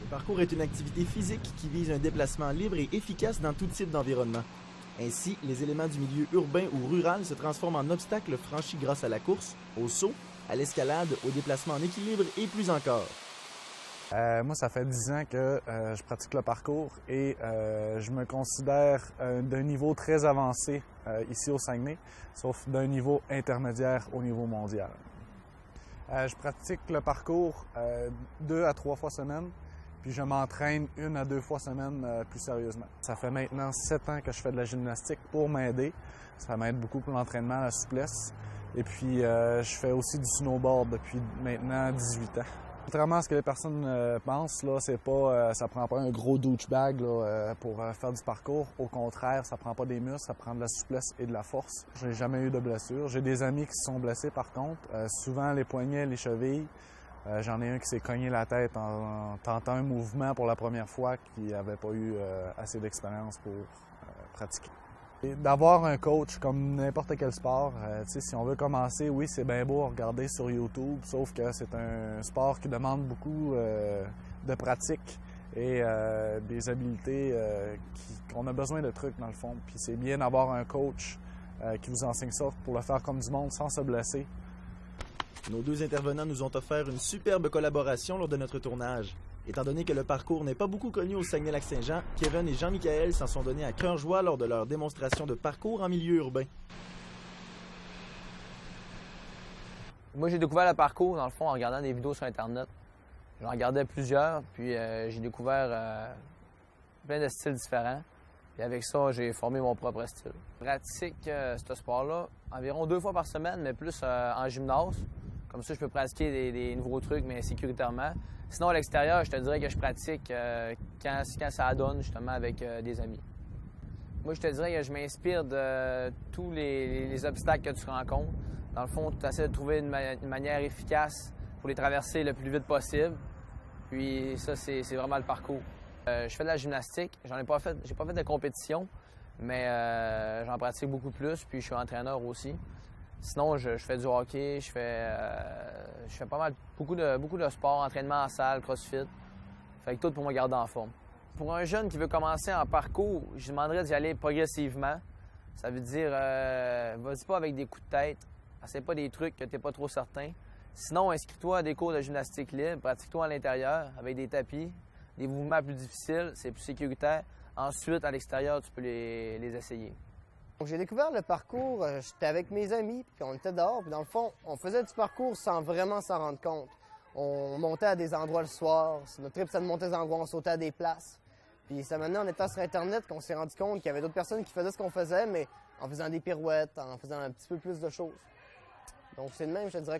Le parcours est une activité physique qui vise un déplacement libre et efficace dans tout type d'environnement. Ainsi, les éléments du milieu urbain ou rural se transforment en obstacles franchis grâce à la course, au saut, à l'escalade, au déplacement en équilibre et plus encore. Moi, ça fait 10 ans que je pratique le parcours et je me considère d'un niveau très avancé ici au Saguenay, sauf d'un niveau intermédiaire au niveau mondial. Je pratique le parcours 2 à 3 fois semaine, puis je m'entraîne 1 à 2 fois semaine plus sérieusement. Ça fait maintenant 7 ans que je fais de la gymnastique pour m'aider. Ça m'aide beaucoup pour l'entraînement, la souplesse. Et puis, je fais aussi du snowboard depuis maintenant 18 ans. Contrairement à ce que les personnes pensent, là, c'est pas, ça prend pas un gros douchebag là, pour faire du parcours. Au contraire, ça prend pas des muscles, ça prend de la souplesse et de la force. J'ai jamais eu de blessure. J'ai des amis qui se sont blessés par contre, souvent les poignets, les chevilles. J'en ai un qui s'est cogné la tête en tentant un mouvement pour la première fois, qui n'avait pas eu assez d'expérience pour pratiquer. D'avoir un coach comme n'importe quel sport, si on veut commencer, oui, c'est bien beau à regarder sur YouTube, sauf que c'est un sport qui demande beaucoup de pratique et des habiletés qu'on a besoin de trucs dans le fond. Puis c'est bien d'avoir un coach qui vous enseigne ça pour le faire comme du monde sans se blesser. Nos deux intervenants nous ont offert une superbe collaboration lors de notre tournage. Étant donné que le parcours n'est pas beaucoup connu au Saguenay-Lac-Saint-Jean, Kevin et Jean-Michaël s'en sont donnés à cœur joie lors de leur démonstration de parcours en milieu urbain. Moi, j'ai découvert le parcours, dans le fond, en regardant des vidéos sur Internet. J'en regardais plusieurs, puis j'ai découvert plein de styles différents. Et avec ça, j'ai formé mon propre style. Je pratique ce sport-là environ 2 fois par semaine, mais plus en gymnase. Comme ça, je peux pratiquer des nouveaux trucs, mais sécuritairement. Sinon, à l'extérieur, je te dirais que je pratique quand ça donne, justement, avec des amis. Moi, je te dirais que je m'inspire de tous les obstacles que tu rencontres. Dans le fond, tu essaies de trouver une manière efficace pour les traverser le plus vite possible. Puis ça, c'est vraiment le parcours. Je fais de la gymnastique. J'ai pas fait de compétition, mais j'en pratique beaucoup plus. Puis je suis entraîneur aussi. Sinon, je fais du hockey, je fais pas mal, beaucoup de sport, entraînement en salle, crossfit. Fait que tout pour me garder en forme. Pour un jeune qui veut commencer en parcours, je lui demanderais d'y aller progressivement. Ça veut dire, vas-y pas avec des coups de tête. Essaye pas des trucs que t'es pas trop certain. Sinon, inscris-toi à des cours de gymnastique libre, pratique-toi à l'intérieur avec des tapis, des mouvements plus difficiles, c'est plus sécuritaire. Ensuite, à l'extérieur, tu peux les essayer. Donc, j'ai découvert le parcours, j'étais avec mes amis, puis on était dehors, puis dans le fond, on faisait du parcours sans vraiment s'en rendre compte. On montait à des endroits le soir, notre trip c'était de monter à des endroits, on sautait à des places. Puis c'est maintenant en étant sur Internet qu'on s'est rendu compte qu'il y avait d'autres personnes qui faisaient ce qu'on faisait, mais en faisant des pirouettes, en faisant un petit peu plus de choses. Donc c'est de même, je te dirais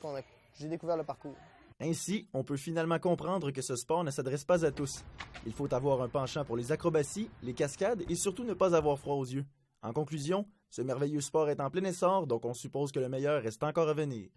j'ai découvert le parcours. Ainsi, on peut finalement comprendre que ce sport ne s'adresse pas à tous. Il faut avoir un penchant pour les acrobaties, les cascades et surtout ne pas avoir froid aux yeux. En conclusion, ce merveilleux sport est en plein essor, donc on suppose que le meilleur reste encore à venir.